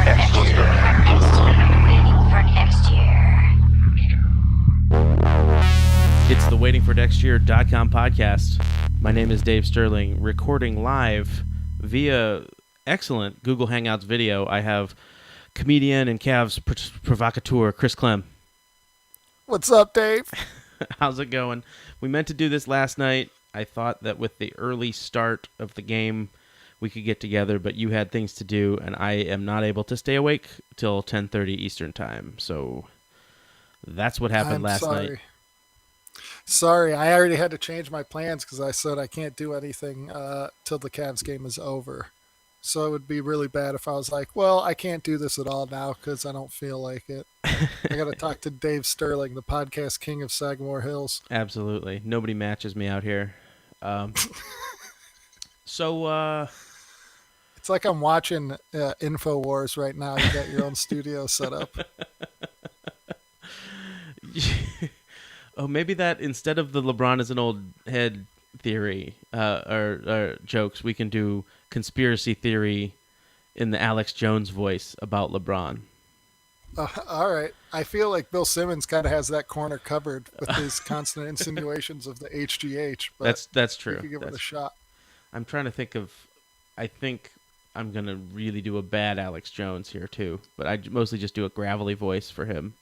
It's the waitingfornextyear.com podcast. My name is Dave Sterling, recording live via excellent Google Hangouts video. I have comedian and Cavs provocateur Chris Clem. What's up, Dave? How's it going? We meant to do this last night. I thought that with the early start of the game, we could get together, but you had things to do, and I am not able to stay awake till 10:30 Eastern time. So that's what happened last night. Sorry, I already had to change my plans because I said I can't do anything till the Cavs game is over. So it would be really bad if I was like, well, I can't do this at all now because I don't feel like it. I got to talk to Dave Sterling, the podcast king of Sagamore Hills. Absolutely. Nobody matches me out here. So it's like I'm watching InfoWars right now. You got your own studio set up. Oh, maybe that instead of the LeBron is an old head theory or jokes, we can do conspiracy theory in the Alex Jones voice about LeBron. All right. I feel like Bill Simmons kind of has that corner covered with his constant insinuations of the HGH. But that's true. You could give it a shot. I'm trying to think of. I think I'm gonna really do a bad Alex Jones here too, but I mostly just do a gravelly voice for him.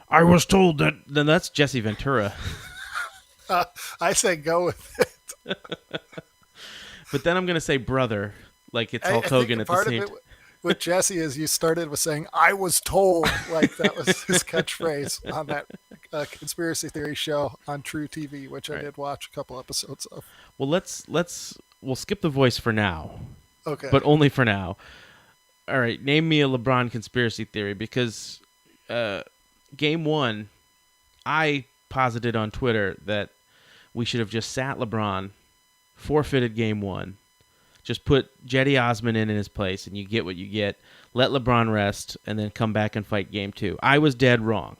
I was told that. Then that's Jesse Ventura. I say go with it. But then I'm going to say brother, like it's Hulk Hogan at the same time. With Jesse is you started with saying, I was told, like that was his catchphrase on that conspiracy theory show on True TV, which I did watch a couple episodes of. Well, we'll skip the voice for now. Okay. But only for now. All right, name me a LeBron conspiracy theory because Game 1, I posited on Twitter that we should have just sat LeBron, forfeited Game 1, just put Jetty Osman in his place, and you get what you get. Let LeBron rest, and then come back and fight Game 2. I was dead wrong.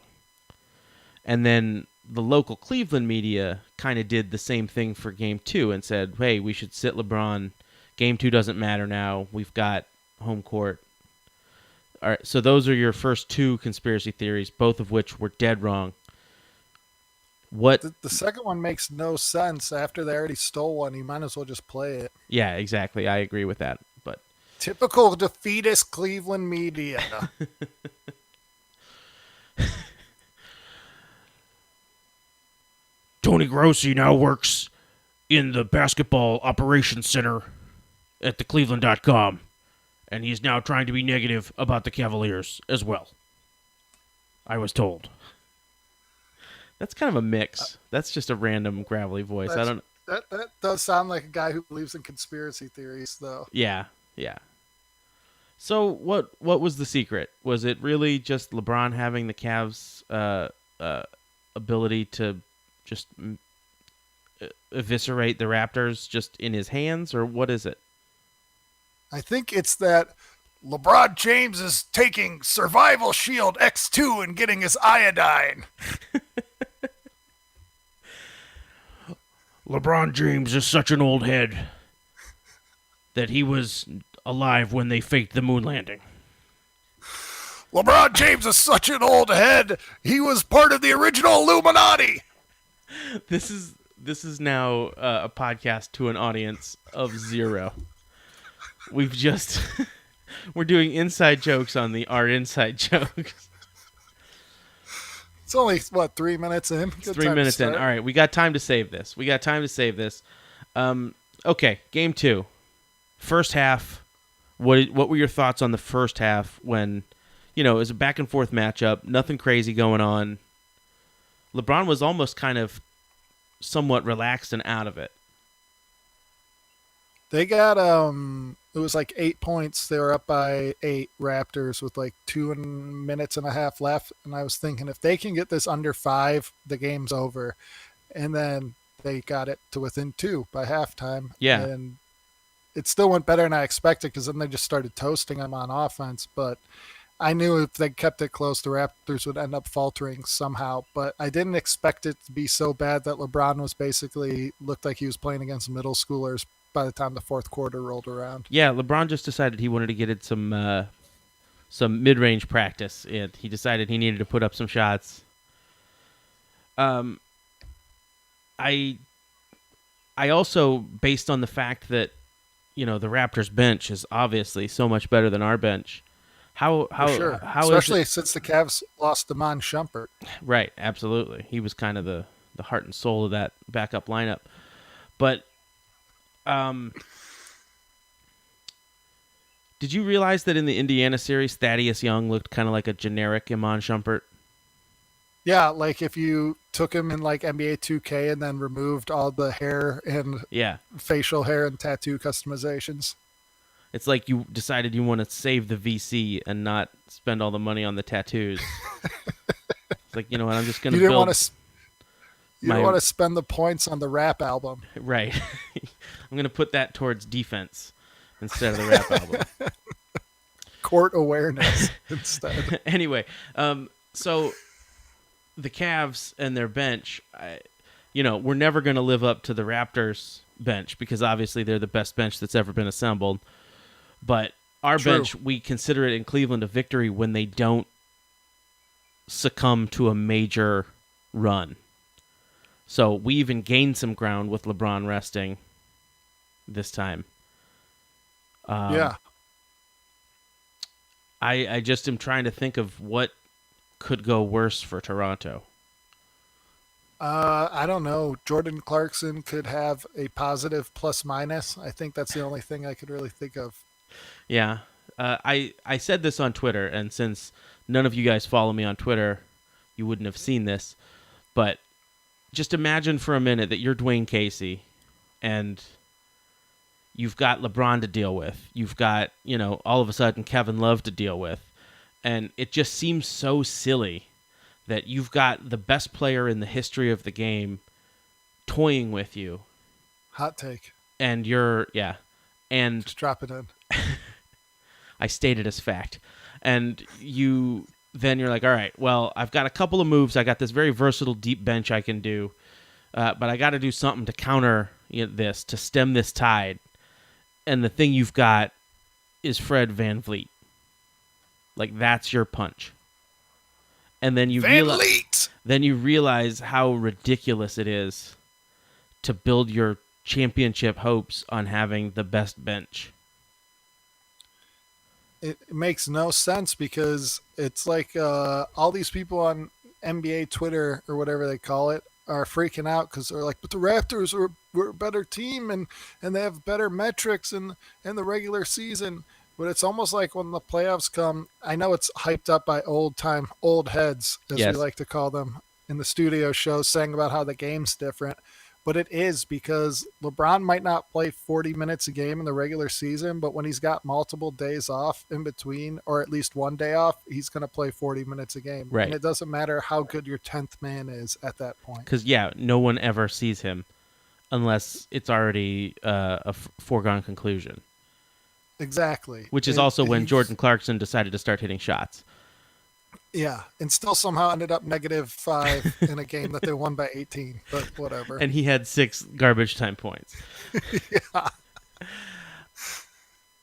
And then the local Cleveland media kind of did the same thing for Game 2 and said, hey, we should sit LeBron. Game 2 doesn't matter now. We've got home court. All right, so those are your first two conspiracy theories, both of which were dead wrong. What the second one makes no sense. After they already stole one, you might as well just play it. Yeah, exactly. I agree with that. But typical defeatist Cleveland media. Tony Grossi now works in the basketball operations center at the Cleveland.com. And he's now trying to be negative about the Cavaliers as well. I was told. That's kind of a mix. That's just a random gravelly voice. That does sound like a guy who believes in conspiracy theories, though. Yeah. So what was the secret? Was it really just LeBron having the Cavs' ability to just eviscerate the Raptors just in his hands, or what is it? I think it's that LeBron James is taking Survival Shield X2 and getting his iodine. LeBron James is such an old head that he was alive when they faked the moon landing. LeBron James is such an old head. He was part of the original Illuminati. This is now a podcast to an audience of 0. We're doing inside jokes on our inside jokes. It's only, 3 minutes in? It's 3 minutes in. All right, we got time to save this. Okay, Game 2. First half, what were your thoughts on the first half when, it was a back-and-forth matchup, nothing crazy going on. LeBron was almost kind of somewhat relaxed and out of it. They got, it was like 8 points. They were up by 8 Raptors with like 2 minutes and a half left. And I was thinking if they can get this under 5, the game's over. And then they got it to within 2 by halftime. Yeah. And it still went better than I expected because then they just started toasting them on offense. But I knew if they kept it close, the Raptors would end up faltering somehow. But I didn't expect it to be so bad that LeBron was basically looked like he was playing against middle schoolers by the time the fourth quarter rolled around. Yeah, LeBron just decided he wanted to get in some mid-range practice, and he decided he needed to put up some shots. Um, I also, based on the fact that the Raptors bench is obviously so much better than our bench. How sure, how is especially it? since the Cavs lost Damon Shumpert. Right, absolutely. He was kind of the heart and soul of that backup lineup. But um, did you realize that in the Indiana series, Thaddeus Young looked kind of like a generic Iman Shumpert? Yeah, like if you took him in like NBA 2K and then removed all the hair and Yeah. facial hair and tattoo customizations. It's like you decided you want to save the VC and not spend all the money on the tattoos. It's like, you know what, I'm just going You to didn't build want to. You don't want to spend the points on the rap album. Right. I'm going to put that towards defense instead of the rap album. Court awareness instead. Anyway, so the Cavs and their bench, we're never going to live up to the Raptors bench because obviously they're the best bench that's ever been assembled. But our True. bench, we consider it in Cleveland a victory when they don't succumb to a major run. So we even gained some ground with LeBron resting this time. Yeah. I just am trying to think of what could go worse for Toronto. I don't know. Jordan Clarkson could have a positive plus minus. I think that's the only thing I could really think of. Yeah. I said this on Twitter, and since none of you guys follow me on Twitter, you wouldn't have seen this. But just imagine for a minute that you're Dwayne Casey, and you've got LeBron to deal with. You've got, all of a sudden Kevin Love to deal with. And it just seems so silly that you've got the best player in the history of the game toying with you. Hot take. And and just drop it in. I stated as fact. And then you're like, all right, well, I've got a couple of moves. I got this very versatile deep bench I can do, but I got to do something to counter this, to stem this tide. And the thing you've got is Fred VanVleet. Like, that's your punch. And then you realize how ridiculous it is to build your championship hopes on having the best bench. It makes no sense because it's like all these people on NBA Twitter or whatever they call it are freaking out because they're like, but the Raptors were a better team and they have better metrics in the regular season. But it's almost like when the playoffs come, I know it's hyped up by old heads, as Yes. we like to call them in the studio shows, saying about how the game's different. But it is because LeBron might not play 40 minutes a game in the regular season, but when he's got multiple days off in between, or at least one day off, he's going to play 40 minutes a game. Right. And it doesn't matter how good your 10th man is at that point. Because, no one ever sees him unless it's already a foregone conclusion. Exactly. Which is also when Jordan Clarkson decided to start hitting shots. Yeah, and still somehow ended up -5 in a game that they won by 18, but whatever. And he had 6 garbage time points. Yeah.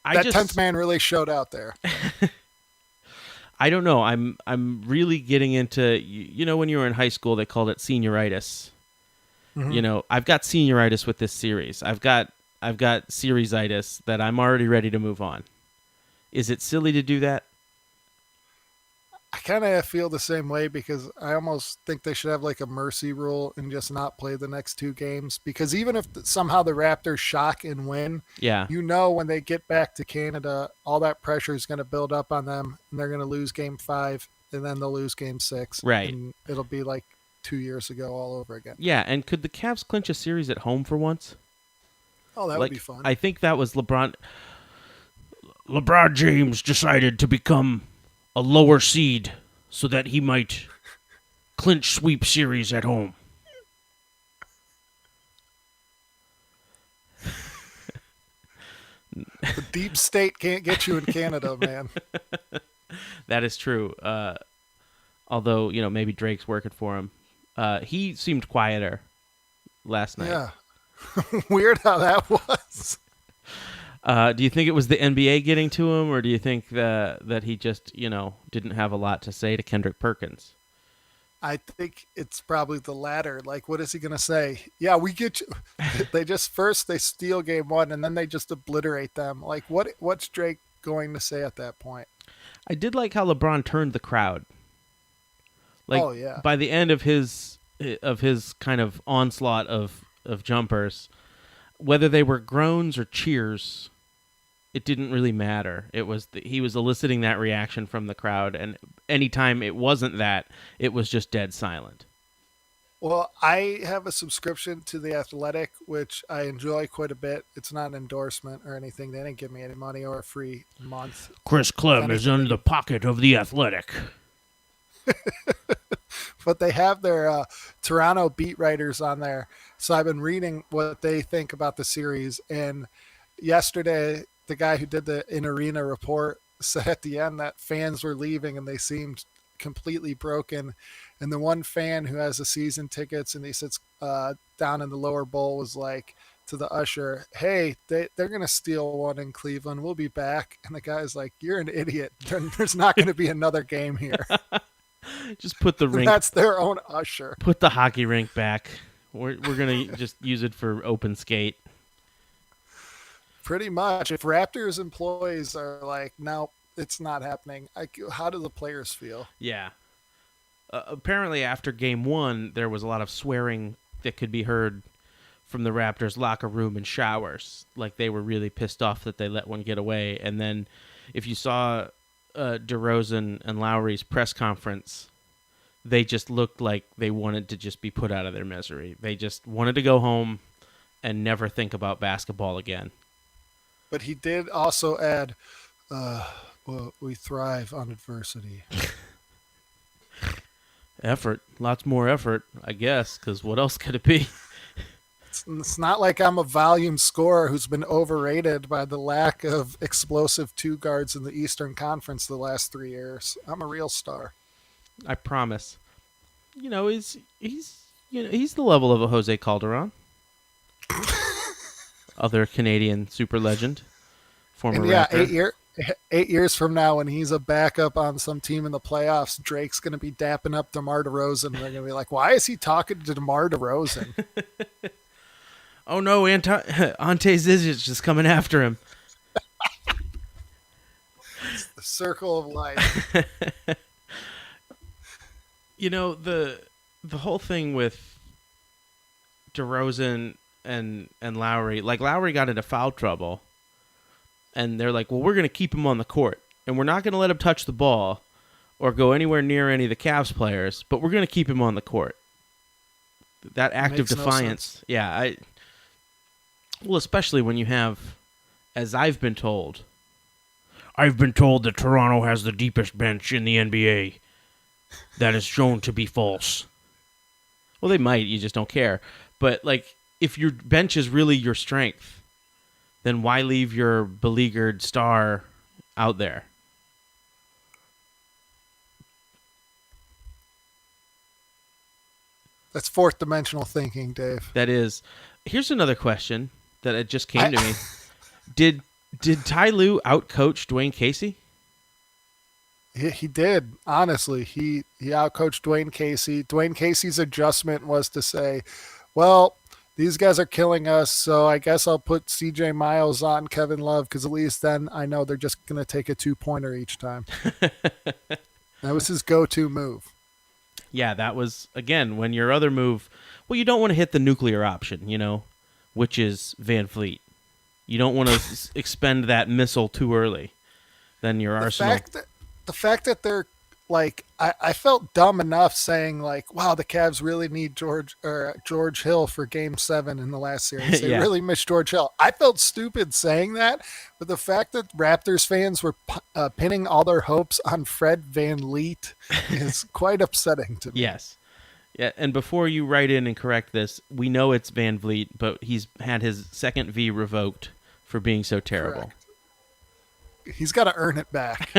That 10th man really showed out there. I don't know. I'm really getting into, when you were in high school, they called it senioritis. Mm-hmm. I've got senioritis with this series. I've got series-itis that I'm already ready to move on. Is it silly to do that? I kind of feel the same way because I almost think they should have like a mercy rule and just not play the next 2 games. Because even if somehow the Raptors shock and win, when they get back to Canada, all that pressure is going to build up on them and they're going to lose game 5 and then they'll lose game 6. Right. And it'll be like 2 years ago all over again. Yeah, and could the Cavs clinch a series at home for once? Oh, that would be fun. I think that was LeBron. LeBron James decided to become a lower seed so that he might clinch sweep series at home. The deep state can't get you in Canada, man. That is true. Although, maybe Drake's working for him. He seemed quieter last night. Yeah. Weird how that was. Do you think it was the NBA getting to him, or do you think that he just, didn't have a lot to say to Kendrick Perkins? I think it's probably the latter. Like, what is he going to say? Yeah, we get you. They steal game one and then they just obliterate them. Like, what's Drake going to say at that point? I did like how LeBron turned the crowd. Like, Oh, yeah. by the end of his kind of onslaught of jumpers, whether they were groans or cheers, it didn't really matter. It was he was eliciting that reaction from the crowd, and anytime it wasn't that, it was just dead silent. Well, I have a subscription to The Athletic, which I enjoy quite a bit. It's not an endorsement or anything. They didn't give me any money or a free month. Chris Clem is in the pocket of The Athletic. But they have their Toronto beat writers on there. So I've been reading what they think about the series. And yesterday, the guy who did the in-arena report said at the end that fans were leaving and they seemed completely broken. And the one fan who has the season tickets and he sits down in the lower bowl was like to the usher, hey, they're going to steal one in Cleveland. We'll be back. And the guy's like, you're an idiot. There's not going to be another game here. Just put the rink. That's their own usher. Put the hockey rink back. We're going to just use it for open skate. Pretty much. If Raptors employees are like, no, it's not happening, how do the players feel? Yeah. Apparently, after game one, there was a lot of swearing that could be heard from the Raptors' locker room and showers. Like, they were really pissed off that they let one get away. And then if you saw DeRozan and Lowry's press conference, they just looked like they wanted to just be put out of their misery. They just wanted to go home and never think about basketball again. But he did also add, well, we thrive on adversity. Effort. Lots more effort, I guess, because what else could it be? It's not like I'm a volume scorer who's been overrated by the lack of explosive two guards in the Eastern Conference the last 3 years. I'm a real star. I promise. He's the level of a Jose Calderon. Other Canadian super legend, former and yeah, Raptor. 8 years from now, when he's a backup on some team in the playoffs, Drake's going to be dapping up DeMar DeRozan. And they're going to be like, why is he talking to DeMar DeRozan? Oh no, Ante Zizic is coming after him. It's the circle of life. The whole thing with DeRozan and Lowry, like Lowry got into foul trouble, and they're like, well, we're going to keep him on the court, and we're not going to let him touch the ball or go anywhere near any of the Cavs players, but we're going to keep him on the court. That act of defiance. No, yeah. Well, especially when you have, as I've been told that Toronto has the deepest bench in the NBA. That is shown to be false. Well, they might, you just don't care. But, like, if your bench is really your strength, then why leave your beleaguered star out there? That's fourth dimensional thinking, Dave. That is. Here's another question that it just came to me. Did Ty Lue outcoach Dwayne Casey? He did. Honestly, he outcoached Dwayne Casey. Dwayne Casey's adjustment was to say, well, these guys are killing us, so I guess I'll put CJ Miles on Kevin Love because at least then I know they're just going to take a 2-pointer each time. That was his go-to move. Yeah, that was, again, when your other move, well, you don't want to hit the nuclear option, which is Van Fleet. You don't want to expend that missile too early. Then your arsenal. The fact that they're like, I felt dumb enough saying like, wow, the Cavs really need George Hill for Game 7 in the last series. They really miss George Hill. I felt stupid saying that, but the fact that Raptors fans were pinning all their hopes on Fred VanVleet is quite upsetting to me. Yes. Yeah, and before you write in and correct this, we know it's VanVleet, but he's had his second V revoked for being so terrible. Correct. He's got to earn it back.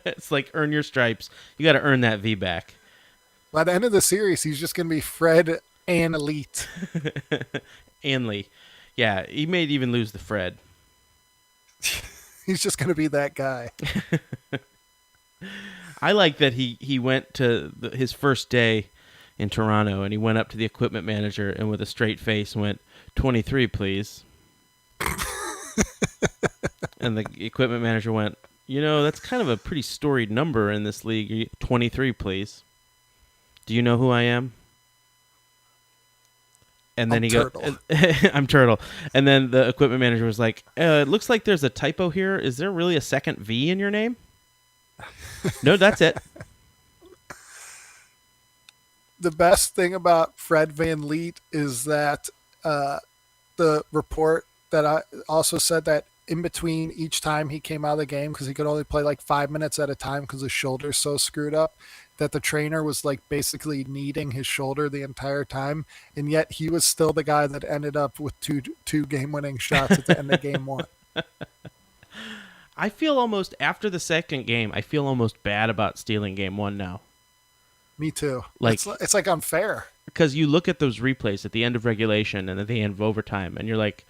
It's like earn your stripes. You got to earn that V back. By the end of the series, he's just going to be Fred and Elite. Anley. Yeah, he may even lose the Fred. He's just going to be that guy. I like that he went to his first day in Toronto and he went up to the equipment manager and with a straight face went 23, please. And the equipment manager went, that's kind of a pretty storied number in this league. 23, please. Do you know who I am? And then I'm he Turtle. I'm Turtle. And then the equipment manager was like, it looks like there's a typo here. Is there really a second V in your name? No, that's it. The best thing about Fred VanVleet is that the report that I also said that in between each time he came out of the game, because he could only play like 5 minutes at a time because his shoulder's so screwed up, that the trainer was like basically kneading his shoulder the entire time, and yet he was still the guy that ended up with two game-winning shots at the end of game one. I feel almost, after the second game, I feel almost bad about stealing game one now. Me too. Like, it's like unfair. Because you look at those replays at the end of regulation and at the end of overtime, and you're like,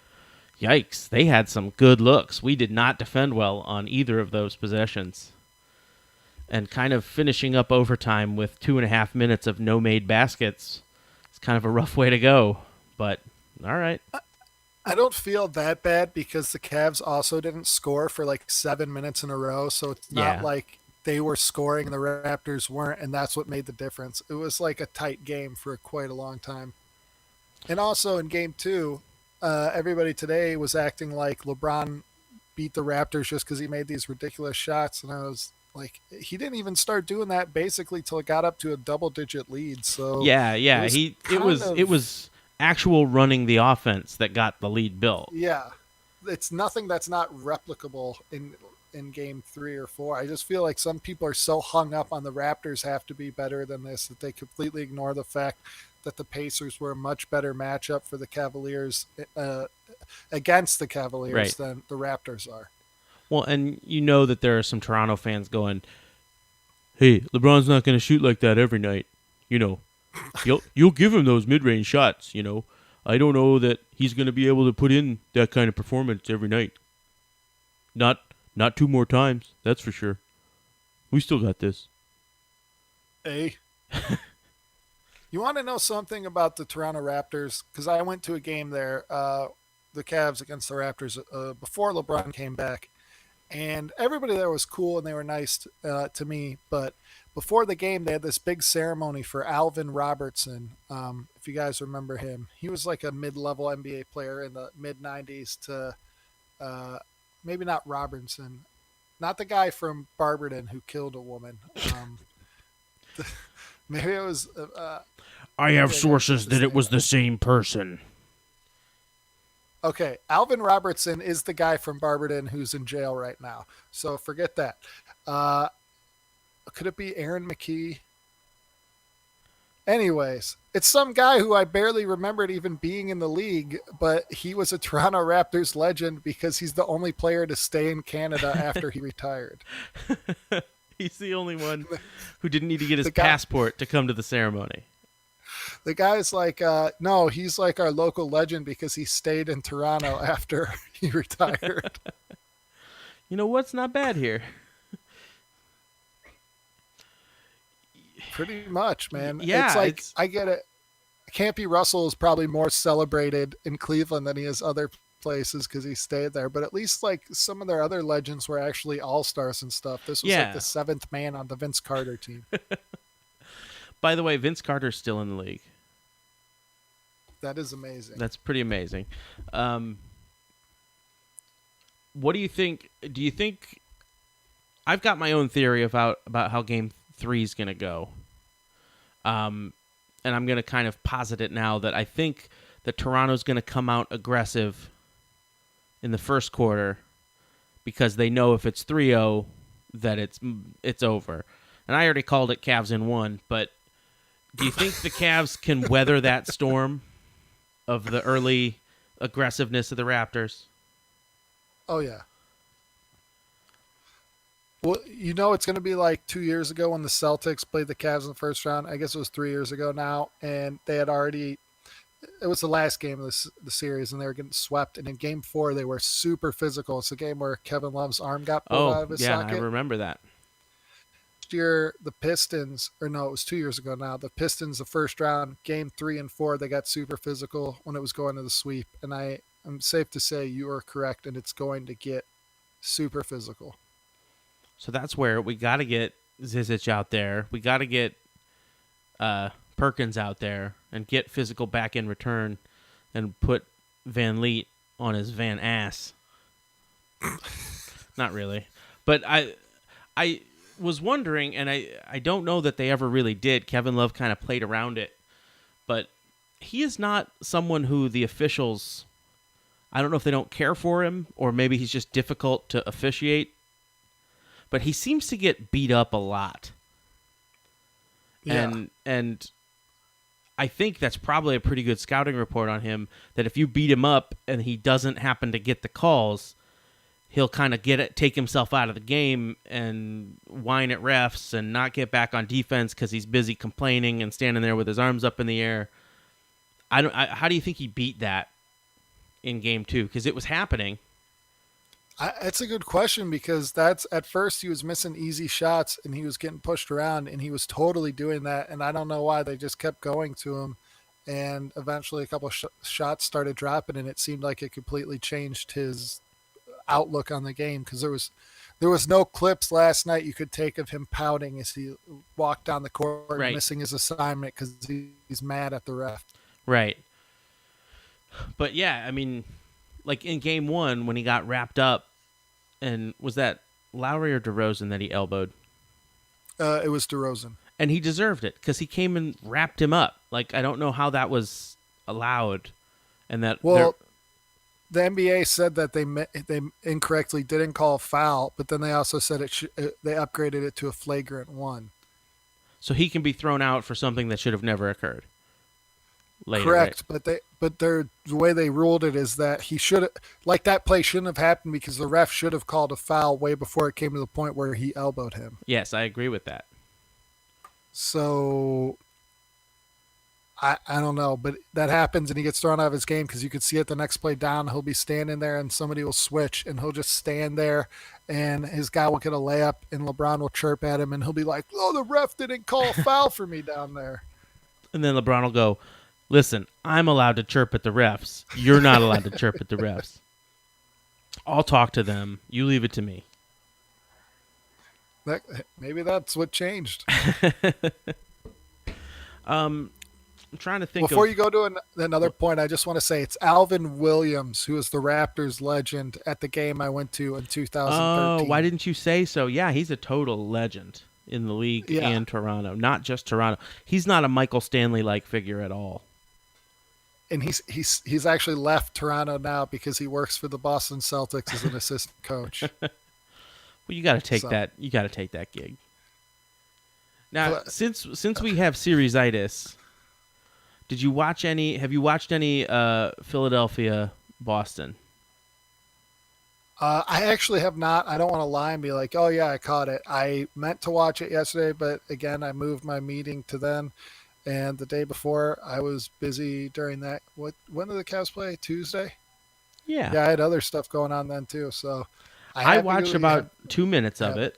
yikes, they had some good looks. We did not defend well on either of those possessions. And kind of finishing up overtime with 2.5 minutes of no-made baskets is kind of a rough way to go. But, all right. I don't feel that bad because the Cavs also didn't score for like 7 minutes in a row, so it's not like they were scoring and the Raptors weren't, and that's what made the difference. It was like a tight game for quite a long time. And also in game two, everybody today was acting like LeBron beat the Raptors just because he made these ridiculous shots, and I was like, he didn't even start doing that basically till it got up to a double-digit lead. So it was actual running the offense that got the lead built. Yeah, it's nothing that's not replicable in game 3 or 4. I just feel like some people are so hung up on the Raptors have to be better than this that they completely ignore the fact that the Pacers were a much better matchup for the Cavaliers against the Cavaliers than the Raptors are. Well, and you know that there are some Toronto fans going, hey, LeBron's not going to shoot like that every night. You'll give him those mid-range shots, I don't know that he's going to be able to put in that kind of performance every night. Not 2 more times, that's for sure. We still got this. Hey. You want to know something about the Toronto Raptors? Because I went to a game there, the Cavs against the Raptors, before LeBron came back. And everybody there was cool and they were nice to me. But before the game, they had this big ceremony for Alvin Robertson. If you guys remember him, he was like a mid-level NBA player in the mid-90s to maybe not Robertson, not the guy from Barberton who killed a woman. Maybe it was. I have sources that it was the same person. Okay, Alvin Robertson is the guy from Barberton who's in jail right now. So forget that. Could it be Aaron McKee? Anyways, it's some guy who I barely remembered even being in the league, but he was a Toronto Raptors legend because he's the only player to stay in Canada after he retired. He's the only one who didn't need to get his passport to come to the ceremony. The guy's like, no, he's like our local legend because he stayed in Toronto after he retired. You know what's not bad here? Pretty much, man. Yeah, it's like, I get it. Campy Russell is probably more celebrated in Cleveland than he is other places because he stayed there. But at least like some of their other legends were actually all-stars and stuff. This was like the 7th man on the Vince Carter team. By the way, Vince Carter's still in the league. That is amazing. That's pretty amazing. What do you think? Do you think... I've got my own theory about how Game 3 is going to go. And I'm going to kind of posit it now that I think that Toronto's going to come out aggressive in the first quarter because they know if it's 3-0 that it's over. And I already called it Cavs in 1, but do you think the Cavs can weather that storm of the early aggressiveness of the Raptors? Oh, yeah. Well, it's going to be like 2 years ago when the Celtics played the Cavs in the first round. I guess it was 3 years ago now. And they had already it was the last game of the series, and they were getting swept. And in Game 4, they were super physical. It's a game where Kevin Love's arm got pulled Oh, out of his yeah, I socket. remember that. Last year, the Pistons, or no, it was 2 years ago now. The Pistons, the first round, Game 3 and 4, they got super physical when it was going to the sweep. And I'm safe to say you are correct, and it's going to get super physical. So that's where we got to get Zizic out there. We got to get Perkins out there and get physical back in return and put Van Leet on his Van Ass. Not really. But I was wondering, and I don't know that they ever really did. Kevin Love kind of played around it. But he is not someone who the officials, I don't know if they don't care for him or maybe he's just difficult to officiate. But he seems to get beat up a lot. Yeah. And I think that's probably a pretty good scouting report on him, that if you beat him up and he doesn't happen to get the calls, he'll kind of take himself out of the game and whine at refs and not get back on defense because he's busy complaining and standing there with his arms up in the air. How do you think he beat that in Game 2? Because it was happening. That's a good question, because that's at first he was missing easy shots and he was getting pushed around, and he was totally doing that. And I don't know why they just kept going to him. And eventually a couple shots started dropping, and it seemed like it completely changed his outlook on the game, because there was no clips last night you could take of him pouting as he walked down the court, Right, missing his assignment because he's mad at the ref. right. But yeah, I mean, like in Game 1 when he got wrapped up, and was that Lowry or DeRozan that he elbowed? It was DeRozan. And he deserved it because he came and wrapped him up. Like, I don't know how that was allowed. And that, Well, the NBA said that they incorrectly didn't call a foul, but then they also said they upgraded it to a flagrant one. so he can be thrown out for something that should have never occurred later. Correct, Right? but the way they ruled it is that he should, like, that play shouldn't have happened because the ref should have called a foul way before it came to the point where he elbowed him. Yes, I agree with that. So I don't know, but that happens and he gets thrown out of his game, because you could see it the next play down. He'll be standing there and somebody will switch and he'll just stand there and his guy will get a layup and LeBron will chirp at him and he'll be like, "Oh, the ref didn't call a foul for me down there." And then LeBron will go, "Listen, I'm allowed to chirp at the refs. You're not allowed to chirp at the refs. I'll talk to them. You leave it to me." Maybe that's what changed. I'm trying to think Before of... you go to another point, I just want to say it's Alvin Williams, who is the Raptors legend at the game I went to in 2013. Oh, why didn't you say so? Yeah, he's a total legend in the league and Toronto. Not just Toronto. He's not a Michael Stanley-like figure at all. And he's actually left Toronto now because he works for the Boston Celtics as an assistant coach. Well, you got to take that. You got to take that gig. Now, since we have series-itis, did you watch any? Have you watched any Philadelphia Boston? I actually have not. I don't want to lie and be like, "Oh yeah, I caught it." I meant to watch it yesterday, but again, I moved my meeting to then, and the day before I was busy during that. When did the Cavs play? Tuesday. Yeah. Yeah, I had other stuff going on then too. So I watched about 2 minutes of it,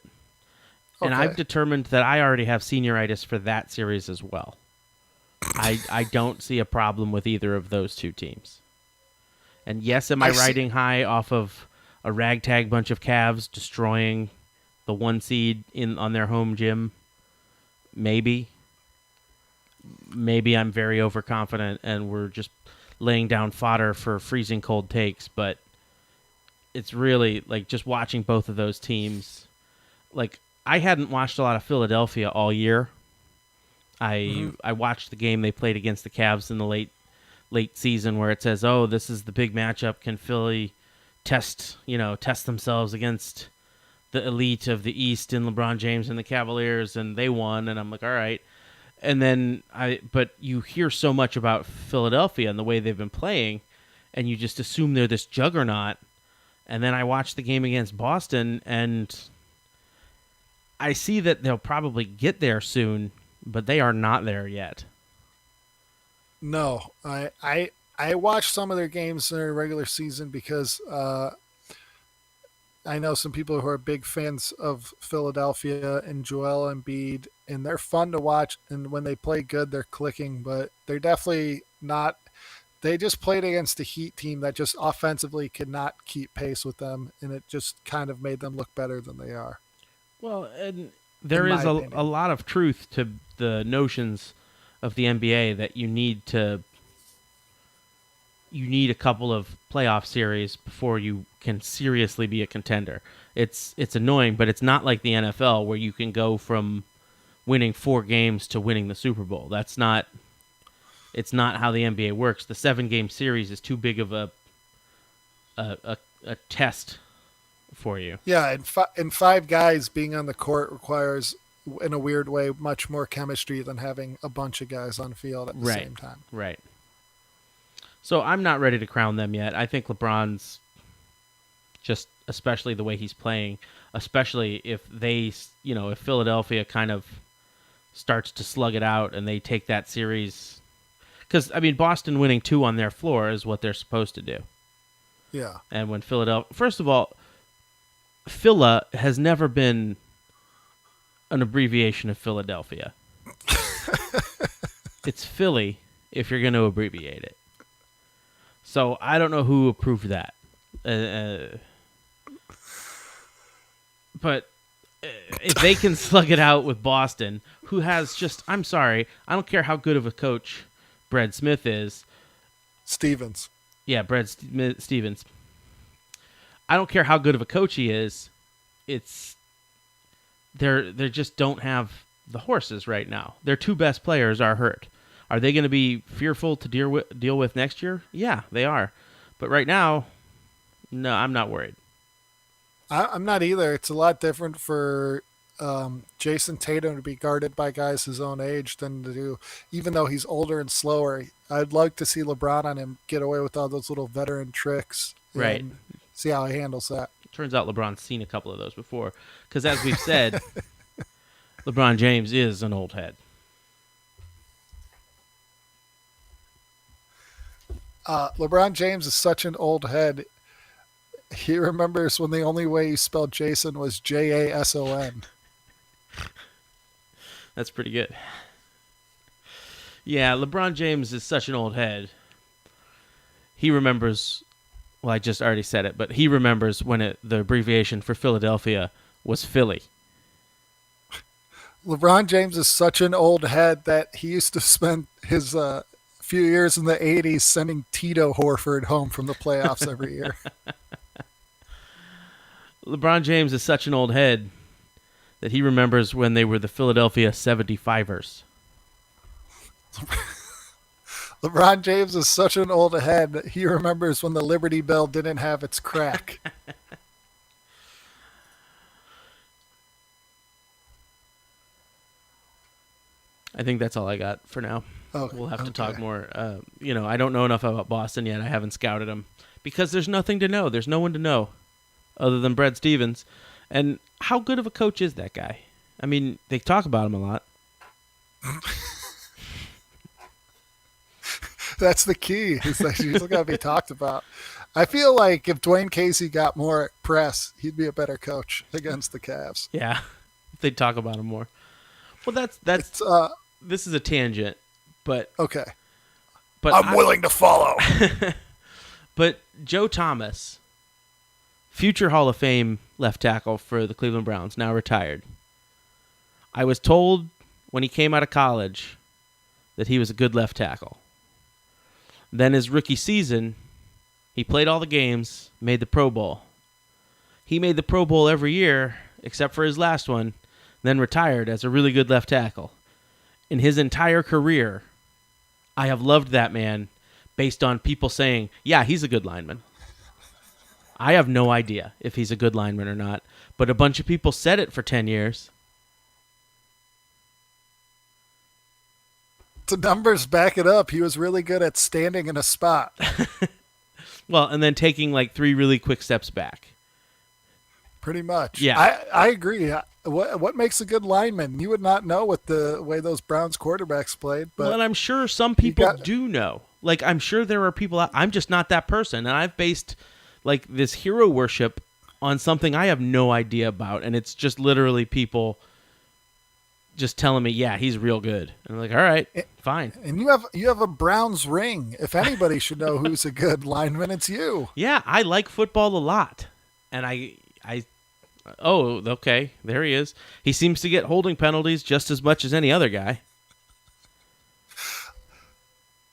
and I've determined that I already have senioritis for that series as well. I don't see a problem with either of those two teams. And yes, am I riding high off of a ragtag bunch of Cavs destroying the 1 seed on their home gym? Maybe. Maybe I'm very overconfident and we're just laying down fodder for freezing cold takes, but it's really like just watching both of those teams. Like, I hadn't watched a lot of Philadelphia all year. I watched the game they played against the Cavs in the late season where it says, "Oh, this is the big matchup. Can Philly test themselves against the elite of the East in LeBron James and the Cavaliers?" And they won, and I'm like, all right. And then but you hear so much about Philadelphia and the way they've been playing, and you just assume they're this juggernaut. And then I watched the game against Boston, and I see that they'll probably get there soon, but they are not there yet. No, I watched some of their games in their regular season because I know some people who are big fans of Philadelphia and Joel Embiid, and they're fun to watch. And when they play good, they're clicking, but they're definitely not. They just played against a Heat team that just offensively could not keep pace with them, and it just kind of made them look better than they are, Well, and in there my is a opinion. lot of truth to the notions of the NBA that you need a couple of playoff series before you can seriously be a contender. It's annoying, but it's not like the NFL where you can go from winning 4 games to winning the Super Bowl. It's not how the NBA works. The 7 game series is too big of a test for you. Yeah, and five guys being on the court requires, in a weird way, much more chemistry than having a bunch of guys on the field at the Right. same time. Right. So I'm not ready to crown them yet. I think LeBron's just, especially the way he's playing, especially if if Philadelphia kind of starts to slug it out and they take that series. Because, I mean, Boston winning 2 on their floor is what they're supposed to do. Yeah. And when Philadelphia, first of all, Phila has never been an abbreviation of Philadelphia. It's Philly if you're going to abbreviate it. So I don't know who approved that. But if they can slug it out with Boston, who has just, I'm sorry, I don't care how good of a coach Brad Smith is. Stevens. Yeah, Stevens. I don't care how good of a coach he is. It's they just don't have the horses right now. Their 2 best players are hurt. Are they going to be fearful to deal with next year? Yeah, they are. But right now, no, I'm not worried. I'm not either. It's a lot different for Jason Tatum to be guarded by guys his own age than to do, even though he's older and slower. I'd like to see LeBron on him get away with all those little veteran tricks Right. and see how he handles that. Turns out LeBron's seen a couple of those before. Because as we've said, LeBron James is an old head. LeBron James is such an old head. He remembers when the only way he spelled Jason was Jason. That's pretty good. Yeah, LeBron James is such an old head. He remembers, well, I just already said it, but he remembers when the abbreviation for Philadelphia was Philly. LeBron James is such an old head that he used to spend his few years in the 80s sending Tito Horford home from the playoffs every year. LeBron James is such an old head that he remembers when they were the Philadelphia 75ers. LeBron James is such an old head that he remembers when the Liberty Bell didn't have its crack. I think that's all I got for now. Okay, We'll have to okay. talk more. I don't know enough about Boston yet. I haven't scouted them because there's nothing to know. There's no one to know other than Brad Stevens. And how good of a coach is that guy? I mean, they talk about him a lot. That's the key. Is that he's got to be talked about. I feel like if Dwayne Casey got more press, he'd be a better coach against the Cavs. Yeah, they talk about him more. Well, that's It's this is a tangent, but okay. but willing to follow. but Joe Thomas, future Hall of Fame left tackle for the Cleveland Browns, now retired. I was told when he came out of college that he was a good left tackle. Then his rookie season, he played all the games, made the Pro Bowl. He made the Pro Bowl every year, except for his last one, then retired as a really good left tackle. In his entire career, I have loved that man based on people saying, yeah, he's a good lineman. I have no idea if he's a good lineman or not, but a bunch of people said it for 10 years. The numbers back it up. He was really good at standing in a spot. Well, and then taking like 3 really quick steps back. Pretty much. Yeah. I agree. What makes a good lineman? You would not know with the way those Browns quarterbacks played, Well, but and I'm sure some you people got do know. Like, I'm sure there are people out, I'm just not that person. And I've based, like, this hero worship on something I have no idea about. And it's just literally people just telling me, yeah, he's real good. And I'm like, all right, fine. and you have a Browns ring. If anybody should know who's a good lineman, it's you. Yeah, I like football a lot. And oh, okay, there he is. He seems to get holding penalties just as much as any other guy.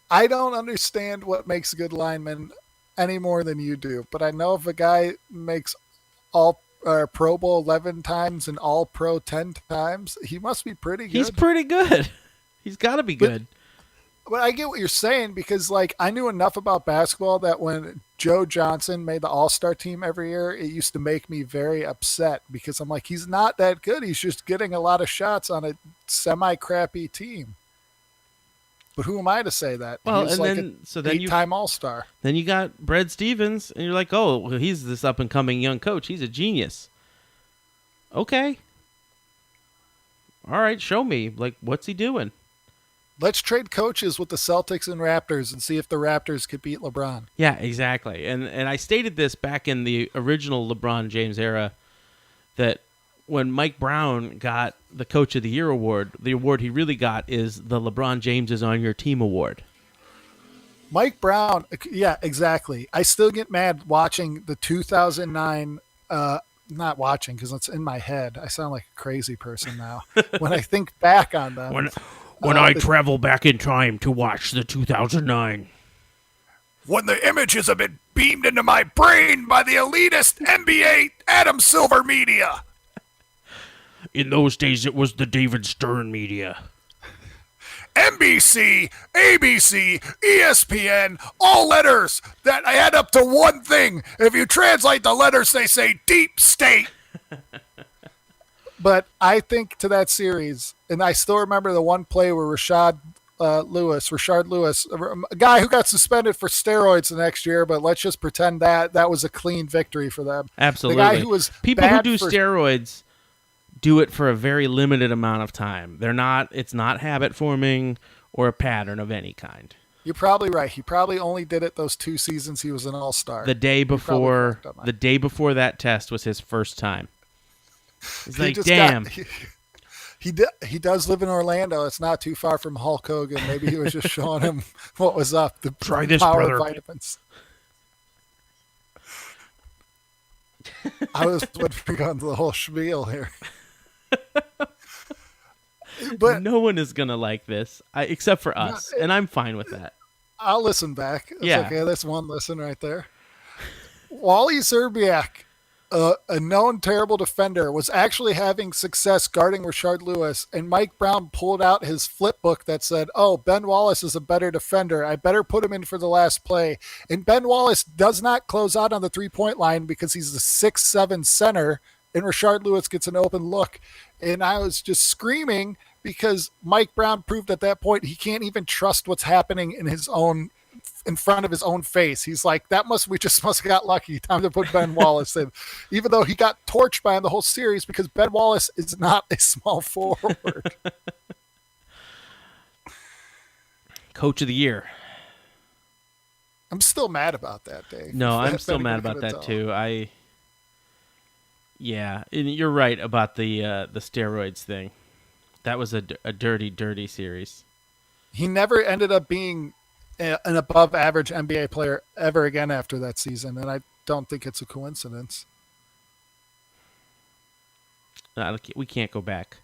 I don't understand what makes a good lineman any more than you do, but I know if a guy makes all Pro Bowl 11 times and All Pro 10 times, he must be pretty good. He's pretty good. He's got to be good. But I get what you're saying because, like, I knew enough about basketball that when Joe Johnson made the All-Star team every year, it used to make me very upset because I'm like, he's not that good. He's just getting a lot of shots on a semi-crappy team. But who am I to say that? Well, He's and like then an eight-time All-Star. Then you got Brad Stevens, and you're like, oh, well, he's this up-and-coming young coach. He's a genius. Okay. All right, show me. Like, what's he doing? Let's trade coaches with the Celtics and Raptors and see if the Raptors could beat LeBron. Yeah, exactly. And I stated this back in the original LeBron James era that when Mike Brown got the Coach of the Year award, the award he really got is the LeBron James is on your team award. Mike Brown, yeah, exactly. I still get mad watching the 2009, not watching because it's in my head. I sound like a crazy person now. When I think back on them. When I travel back in time to watch the 2009. When the images have been beamed into my brain by the elitist NBA Adam Silver media. In those days, it was the David Stern media. NBC, ABC, ESPN, all letters that add up to one thing. If you translate the letters, they say deep state. But I think to that series, and I still remember the one play where Rashard Lewis, a guy who got suspended for steroids the next year, but let's just pretend that was a clean victory for them. Absolutely. The guy who was people who do steroids do it for a very limited amount of time. It's not habit forming or a pattern of any kind. You're probably right. He probably only did it those 2 seasons he was an all-star. The day before that test was his first time. He's like, damn. He does live in Orlando. It's not too far from Hulk Hogan. Maybe he was just showing him what was up. The Try this, power brother. Vitamins. I was putting on the whole spiel here. But no one is going to like this, except for us, and I'm fine with that. I'll listen back. It's yeah. Okay, that's one listen right there. Wally Zerbiak, a known terrible defender, was actually having success guarding Rashard Lewis, and Mike Brown pulled out his flip book that said, oh, Ben Wallace is a better defender. I better put him in for the last play. And Ben Wallace does not close out on the three-point line because he's the 6'7" center, and Rashard Lewis gets an open look. And I was just screaming because Mike Brown proved at that point he can't even trust what's happening in front of his own face. He's like, we just must have got lucky. Time to put Ben Wallace in. Even though he got torched by him the whole series because Ben Wallace is not a small forward. Coach of the Year. I'm still mad about that, Dave. No, I'm still mad about that too. Yeah, and you're right about the steroids thing. That was a dirty, dirty series. He never ended up being an above-average NBA player ever again after that season, and I don't think it's a coincidence. We can't go back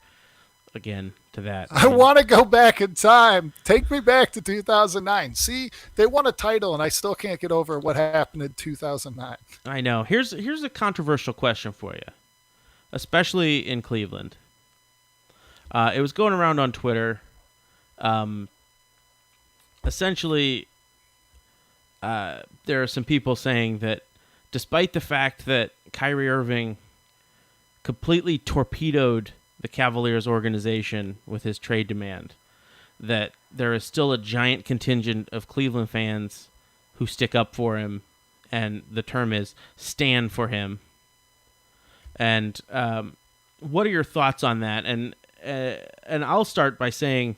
again to that. I want to go back in time. Take me back to 2009. See, they won a title, and I still can't get over what happened in 2009. I know. Here's a controversial question for you, especially in Cleveland. It was going around on Twitter. Essentially, there are some people saying that despite the fact that Kyrie Irving completely torpedoed the Cavaliers organization with his trade demand, that there is still a giant contingent of Cleveland fans who stick up for him, and the term is stand for him. And what are your thoughts on that? And I'll start by saying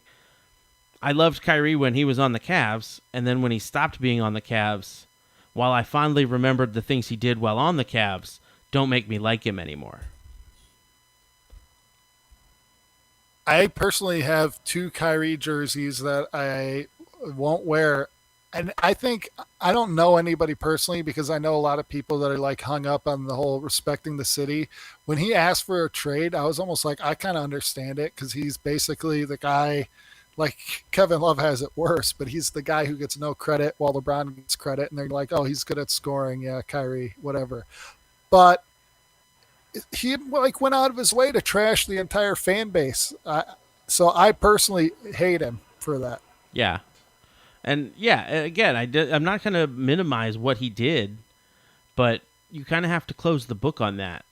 I loved Kyrie when he was on the Cavs, and then when he stopped being on the Cavs, while I fondly remembered the things he did while on the Cavs, don't make me like him anymore. I personally have two Kyrie jerseys that I won't wear. And I think I don't know anybody personally because I know a lot of people that are like hung up on the whole respecting the city. When he asked for a trade, I was almost like, I kind of understand it because he's basically the guy, like Kevin Love has it worse, but he's the guy who gets no credit while LeBron gets credit. And they're like, oh, he's good at scoring. Yeah, Kyrie, whatever. But he like went out of his way to trash the entire fan base. So I personally hate him for that. Yeah. And yeah, again, I'm not going to minimize what he did, but you kind of have to close the book on that.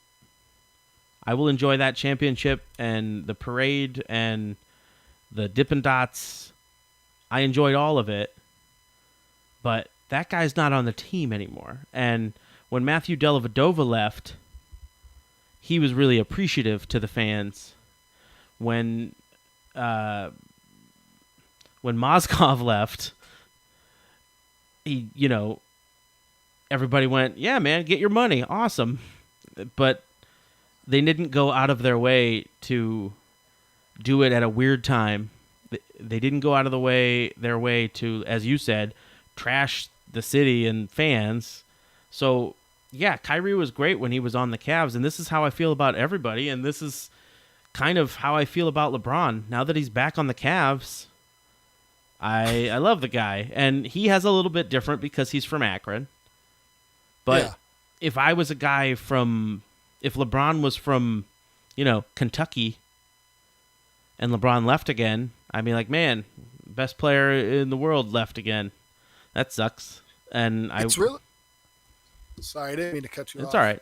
I will enjoy that championship and the parade and the Dippin' Dots. I enjoyed all of it, but that guy's not on the team anymore. And when Matthew Dellavedova left, he was really appreciative to the fans. When Mozgov left, he, everybody went, yeah, man, get your money. Awesome. But they didn't go out of their way to do it at a weird time. They didn't go out of their way to, as you said, trash the city and fans. So, yeah, Kyrie was great when he was on the Cavs, and this is how I feel about everybody, and this is kind of how I feel about LeBron. Now that he's back on the Cavs, I love the guy, and he has a little bit different because he's from Akron. But Yeah. if I was a guy if LeBron was from, Kentucky, and LeBron left again, I'd be like, man, best player in the world left again. That sucks. And It's really sorry, I didn't mean to cut you off. it's all right.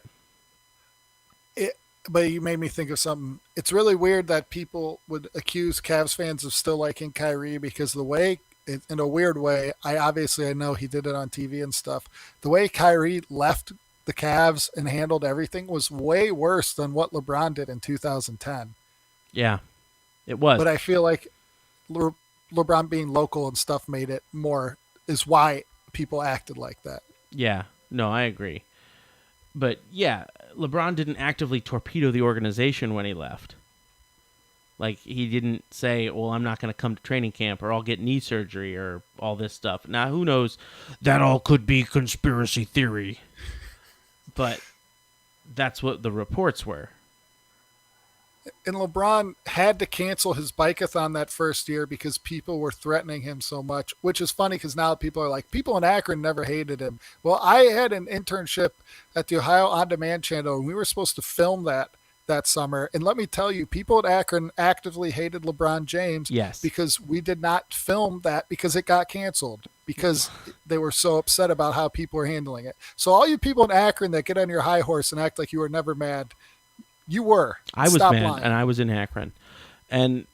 But you made me think of something. It's really weird that people would accuse Cavs fans of still liking Kyrie because the way, in a weird way, I know he did it on TV and stuff. The way Kyrie left the Cavs and handled everything was way worse than what LeBron did in 2010. Yeah, it was. But I feel like LeBron being local and stuff made it more, is why people acted like that. Yeah, no, I agree. But yeah, LeBron didn't actively torpedo the organization when he left. Like, he didn't say, well, I'm not going to come to training camp or I'll get knee surgery or all this stuff. Now, who knows? That all could be conspiracy theory. But that's what the reports were. And LeBron had to cancel his bikeathon that first year because people were threatening him so much, which is funny because now people are like, people in Akron never hated him. Well, I had an internship at the Ohio On Demand channel, and we were supposed to film that summer. And let me tell you, people at Akron actively hated LeBron James Yes. because we did not film that because it got canceled because they were so upset about how people were handling it. So all you people in Akron that get on your high horse and act like you were never mad, you were. I was Stop mad, lying. and I was in Akron. And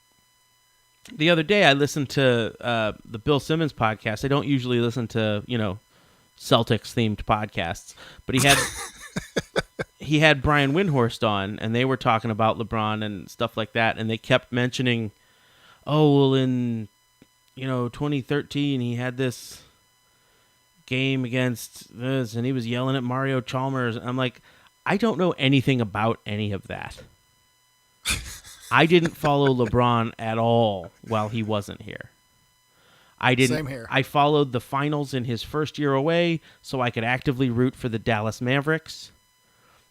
the other day, I listened to the Bill Simmons podcast. I don't usually listen to Celtics-themed podcasts, but he had Brian Windhorst on, and they were talking about LeBron and stuff like that, and they kept mentioning, oh, well, in 2013, he had this game against this, and he was yelling at Mario Chalmers. And I'm like, I don't know anything about any of that. I didn't follow LeBron at all while he wasn't here. I didn't. Same here. I followed the finals in his first year away so I could actively root for the Dallas Mavericks.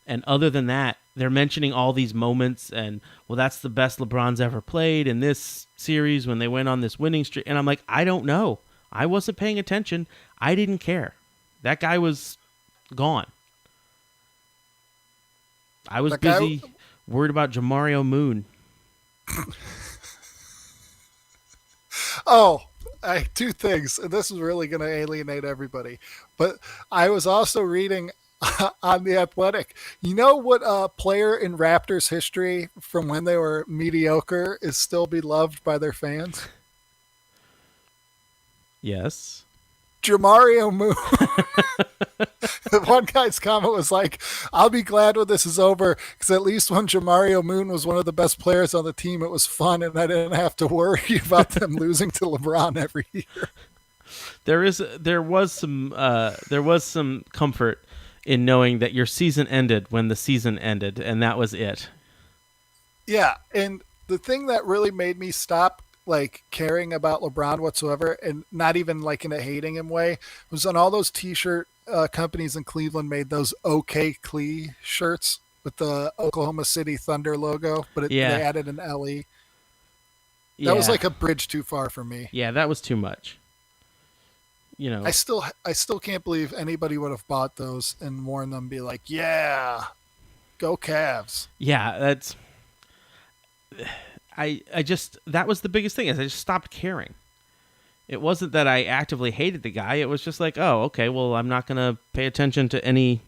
And other than that, they're mentioning all these moments and, well, that's the best LeBron's ever played in this series when they went on this winning streak. And I'm like, I don't know. I wasn't paying attention. I didn't care. That guy was gone. I was busy worried about Jamario Moon. Oh, two things. This is really going to alienate everybody. But I was also reading on The Athletic. You know what player in Raptors history from when they were mediocre is still beloved by their fans? Yes. Jamario Moon. The one guy's comment was like, I'll be glad when this is over because at least when Jamario Moon was one of the best players on the team, it was fun and I didn't have to worry about them losing to LeBron every year. There was some comfort in knowing that your season ended when the season ended, and that was it. Yeah, and the thing that really made me stop like caring about LeBron whatsoever, and not even like in a hating him way, was when all those T-shirt companies in Cleveland made those OK Cle shirts with the Oklahoma City Thunder logo, but they added an LE. That was like a bridge too far for me. Yeah, that was too much. You know, I still can't believe anybody would have bought those and worn them. And be like, yeah, go Cavs. Yeah, that's. I just that was the biggest thing is I just stopped caring. It wasn't that I actively hated the guy. It was just like, oh, okay, well, I'm not gonna pay attention to any.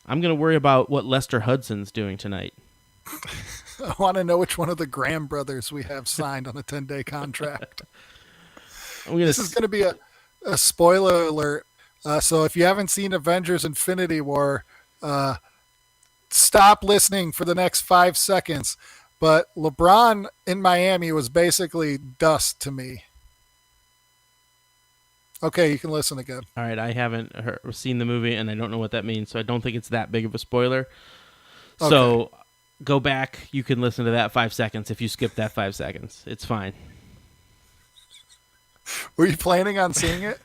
I'm gonna worry about what Lester Hudson's doing tonight. I want to know which one of the Graham brothers we have signed on a 10-day contract. This is going to be a spoiler alert. So if you haven't seen Avengers Infinity War, stop listening for the next 5 seconds. But LeBron in Miami was basically dust to me. Okay, you can listen again. All right, I haven't seen the movie, and I don't know what that means, so I don't think it's that big of a spoiler. Okay. So go back. You can listen to that 5 seconds if you skip that 5 seconds. It's fine. Were you planning on seeing it?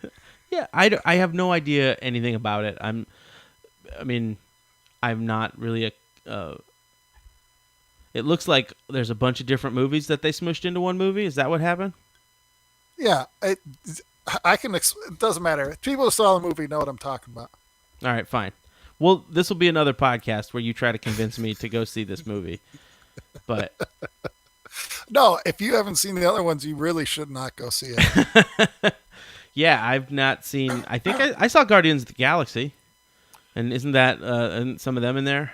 Yeah, I have no idea anything about it. I'm not really a... It looks like there's a bunch of different movies that they smushed into one movie. Is that what happened? Yeah, it doesn't matter. People who saw the movie know what I'm talking about. All right, fine. Well, this will be another podcast where you try to convince me to go see this movie. But no, if you haven't seen the other ones, you really should not go see it. Yeah, I've not seen. I think I saw Guardians of the Galaxy, and isn't that some of them in there?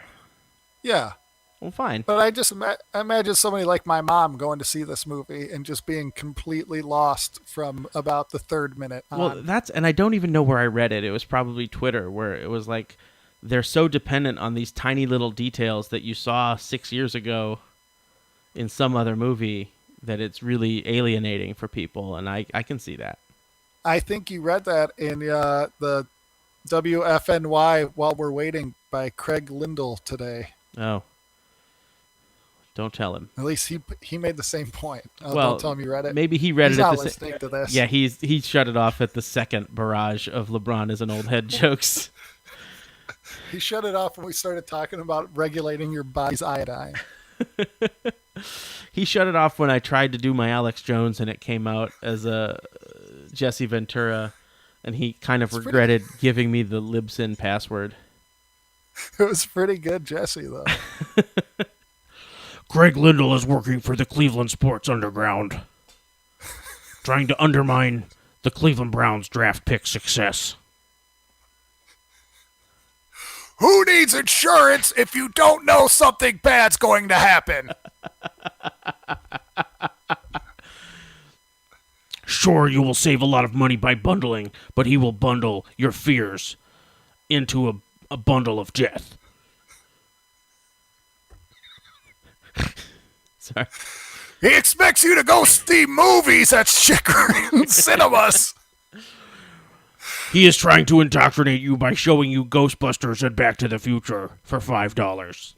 Yeah. Well, fine. But I just imagine somebody like my mom going to see this movie and just being completely lost from about the 3rd minute on. Well, and I don't even know where I read it. It was probably Twitter, where it was like they're so dependent on these tiny little details that you saw 6 years ago in some other movie that it's really alienating for people, and I can see that. I think you read that in the WFNY While We're Waiting by Craig Lindell today. Oh. Don't tell him. At least he made the same point. Well, don't tell him you read it. Maybe he read He's it not at the listening to this. Yeah, he shut it off at the second barrage of LeBron is an old head jokes. He shut it off when we started talking about regulating your body's iodine. He shut it off when I tried to do my Alex Jones and it came out as a Jesse Ventura, and he kind of regretted giving me the Libsyn password. It was pretty good, Jesse, though. Craig Lindell is working for the Cleveland Sports Underground, trying to undermine the Cleveland Browns draft pick success. Who needs insurance if you don't know something bad's going to happen? Sure, you will save a lot of money by bundling, but he will bundle your fears into a bundle of death. Sorry. He expects you to go see movies at Chagrin Cinemas. He is trying to indoctrinate you by showing you Ghostbusters and Back to the Future for $5.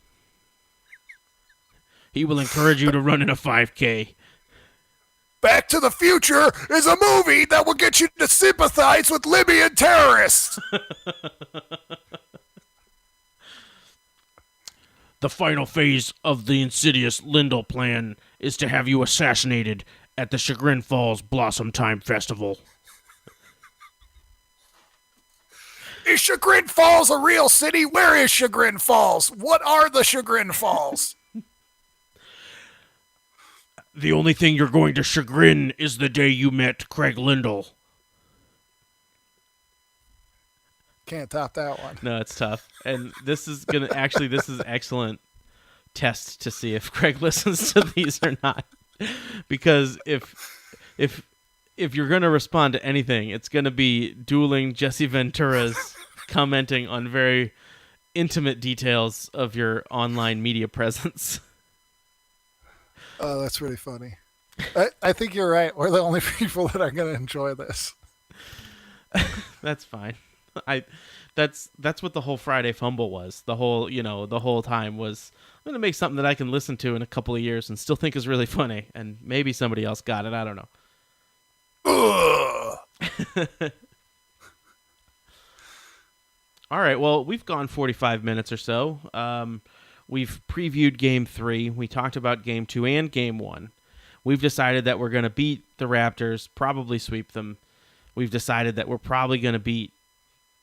He will encourage you to run in a 5K. Back to the Future is a movie that will get you to sympathize with Libyan terrorists. The final phase of the insidious Lindell plan is to have you assassinated at the Chagrin Falls Blossom Time Festival. Is Chagrin Falls a real city? Where is Chagrin Falls? What are the Chagrin Falls? The only thing you're going to chagrin is the day you met Craig Lindell. Can't top that one. No, it's tough. And this is excellent test to see if Craig listens to these or not. Because if if you're going to respond to anything, it's going to be dueling Jesse Ventura's commenting on very intimate details of your online media presence. Oh, that's really funny. I think you're right. We're the only people that are going to enjoy this. That's fine. That's what the whole Friday fumble was. The whole time was, I'm going to make something that I can listen to in a couple of years and still think is really funny, and maybe somebody else got it. I don't know. All right, well, we've gone 45 minutes or so. We've previewed Game 3. We talked about Game 2 and Game 1. We've decided that we're going to beat the Raptors, probably sweep them. We've decided that we're probably going to beat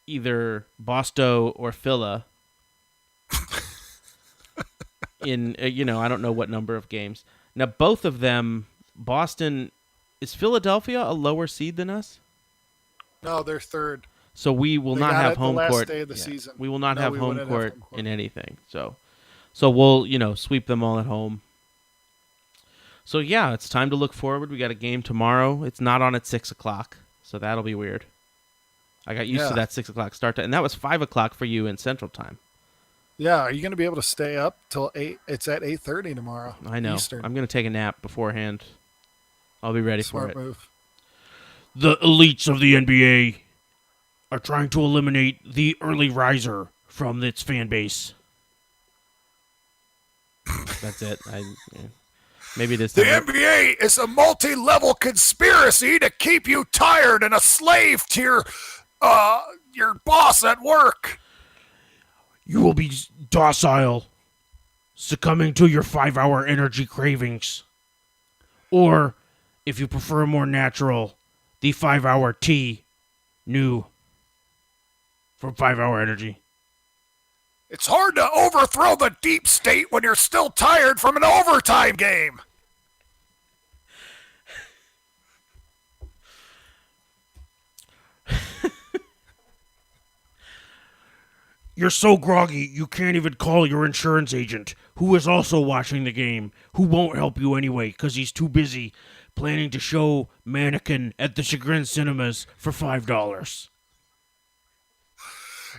either Bosto or Phila in, I don't know what number of games. Now, both of them, Boston, is Philadelphia a lower seed than us? No, they're third. So we will not have home court. Last day of the season. We will not have home court in anything. So we'll, sweep them all at home. So yeah, it's time to look forward. We got a game tomorrow. It's not on at 6:00, so that'll be weird. I got used to that 6:00 start time, and that was 5:00 for you in Central Time. Yeah, are you going to be able to stay up till 8? It's at 8:30 tomorrow. I know. Eastern. I'm going to take a nap beforehand. I'll be ready Smart for it. Move. The elites of the NBA are trying to eliminate the early riser from its fan base. That's it. Maybe this The time. NBA is a multi-level conspiracy to keep you tired and a slave to your boss at work. You will be docile, succumbing to your 5-hour energy cravings. Or, if you prefer more natural, the 5-hour tea, new, from 5-hour energy. It's hard to overthrow the deep state when you're still tired from an overtime game. You're so groggy you can't even call your insurance agent, who is also watching the game, who won't help you anyway because he's too busy planning to show Mannequin at the Chagrin Cinemas for $5.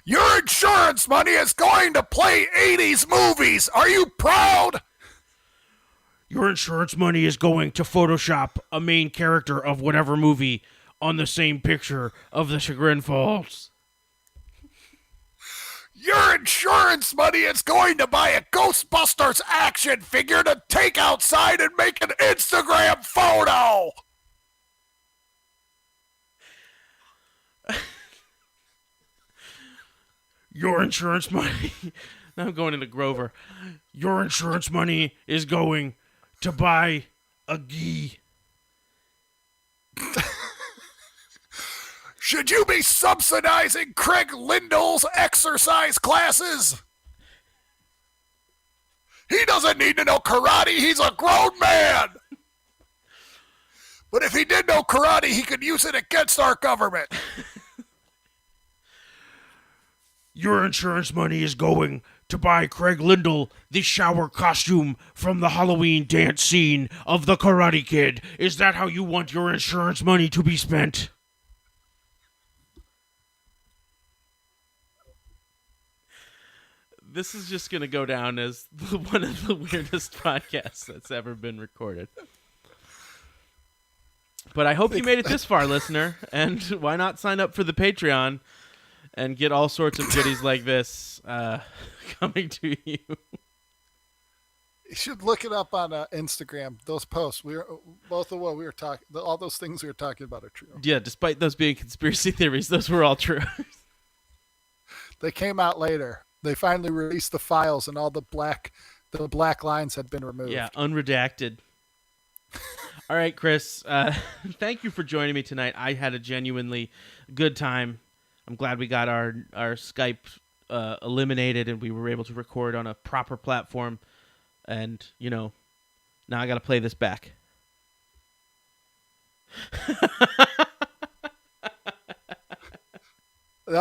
Your insurance money is going to play 80s movies. Are you proud? Your insurance money is going to Photoshop a main character of whatever movie on the same picture of the Chagrin Falls. Your insurance money is going to buy a Ghostbusters action figure to take outside and make an Instagram photo. Your insurance money... Now I'm going into Grover. Your insurance money is going to buy a gi. Should you be subsidizing Craig Lindell's exercise classes? He doesn't need to know karate. He's a grown man. But if he did know karate, he could use it against our government. Your insurance money is going to buy Craig Lindell the shower costume from the Halloween dance scene of the Karate Kid. Is that how you want your insurance money to be spent? This is just going to go down as one of the weirdest podcasts that's ever been recorded. But I hope you made it this far, listener. And why not sign up for the Patreon and get all sorts of goodies like this coming to you. You should look it up on Instagram. Those posts, both of what we were talking, all those things we were talking about are true. Yeah, despite those being conspiracy theories, those were all true. They came out later. They finally released the files, and all the black lines had been removed. Yeah, unredacted. All right, Chris. Thank you for joining me tonight. I had a genuinely good time. I'm glad we got our Skype eliminated and we were able to record on a proper platform. And, now I got to play this back.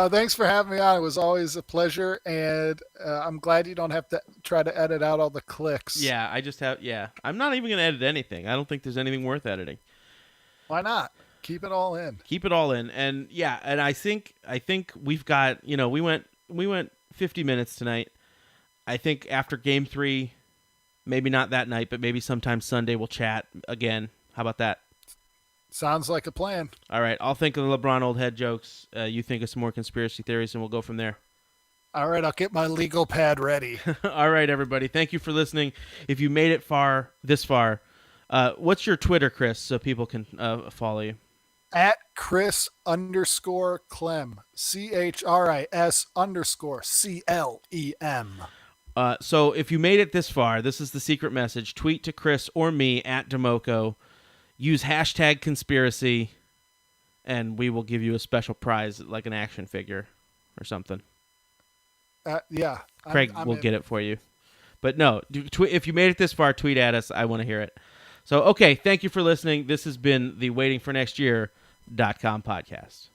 Thanks for having me on. It was always a pleasure, and I'm glad you don't have to try to edit out all the clicks. Yeah, I'm not even going to edit anything. I don't think there's anything worth editing. Why not? Keep it all in. Keep it all in. And yeah, and I think we've got, we went 50 minutes tonight. I think after game 3, maybe not that night, but maybe sometime Sunday we'll chat again. How about that? Sounds like a plan. All right, I'll think of the LeBron old head jokes. You think of some more conspiracy theories, and we'll go from there. All right, I'll get my legal pad ready. All right, everybody. Thank you for listening. If you made it this far, what's your Twitter, Chris, so people can follow you? At Chris_Clem. CHRIS_CLEM. So if you made it this far, this is the secret message. Tweet to Chris or me at Demoko. Use hashtag conspiracy, and we will give you a special prize, like an action figure or something. Yeah. Craig will get it for you. But no, if you made it this far, tweet at us. I want to hear it. So, okay, thank you for listening. This has been the waitingfornextyear.com podcast.